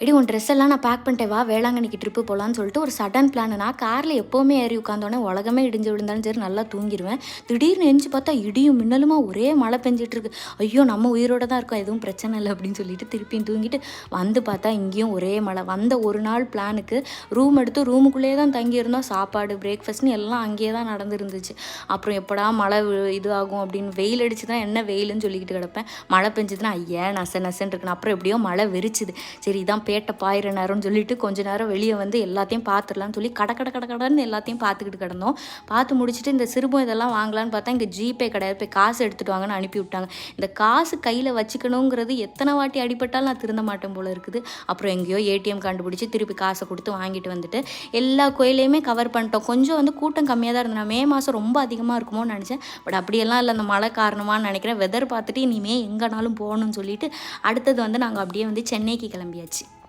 Eddy உன் dress எல்லாம் நான் பேக் பண்ணிட்டேன், வா வேளாங்கண்ணிக்கு ட்ரிப்பு போகலான்னு சொல்லிட்டு ஒரு சடன் பிளான். நான் காரில் எப்போவுமே ஏறி உட்காந்தோடனே உலகமே இடிஞ்சு விழுந்தாலும் சரி நல்லா தூங்கிடுவேன். திடீர்னு எந்திச்சு பார்த்தா இடியும் மின்னலுமா ஒரே மழை பெஞ்சிட்டு இருக்கு. ஐயோ நம்ம உயிரோட தான் இருக்கோம், எதுவும் பிரச்சனை இல்லை அப்படின்னு சொல்லிட்டு திருப்பியும் தூங்கிட்டு வந்து பார்த்தா இங்கேயும் ஒரே மழை. வந்த ஒரு நாள் பிளானுக்கு ரூம் எடுத்து ரூமுக்குள்ளேயே தான் தங்கியிருந்தோம். சாப்பாடு பிரேக்ஃபாஸ்ட்னு எல்லாம் அங்கேயே தான் நடந்துருந்துச்சு. அப்புறம் எப்படா மழை இது ஆகும் அப்படின்னு வெயில் அடிச்சு தான் என்ன வெயிலுன்னு சொல்லிக்கிட்டு கிடப்பேன். மழை பெஞ்சதுன்னா ஐயா நசன்னு இருக்கணும். அப்புறம் எப்படியோ மழை வெறிச்சுது. சரி இதான் பேட்டை பாயிற நேரம்னு சொல்லிட்டு கொஞ்ச நேரம் வெளியே வந்து எல்லாத்தையும் பார்த்துடலான்னு சொல்லி கடன்னு எல்லாத்தையும் பார்த்துக்கிட்டு கிடந்தோம். பார்த்து முடிச்சுட்டு இந்த சிறுபம் இதெல்லாம் வாங்கலான்னு பார்த்தா இங்கே ஜிபே கிடையாது, போய் காசு எடுத்துகிட்டு வாங்கன்னு அனுப்பி விட்டாங்க. இந்த காசு கையில் வச்சுக்கணுங்கிறது எத்தனை வாட்டி அடிபட்டாலும் நான் திருந்த மாட்டேன் போல இருக்குது. அப்புறம் எங்கேயோ ஏடிஎம் கண்டுபிடிச்சி திருப்பி காசை கொடுத்து வாங்கிட்டு வந்துட்டு எல்லா கோயிலையுமே கவர் பண்ணிட்டோம். கொஞ்சம் வந்து கூட்டம் கம்மியாக தான் இருந்தேன். மே மாதம் ரொம்ப அதிகமாக இருக்குமோன்னு நினச்சேன். பட் அப்படியெல்லாம் இல்லை, அந்த மழை காரணமானு நினைக்கிறேன். வெதர் பார்த்துட்டு இனிமேல் எங்கேனாலும் போகணும்னு சொல்லிட்டு அடுத்தது வந்து நாங்கள் அப்படியே வந்து சென்னைக்கு கிளம்பியாச்சு.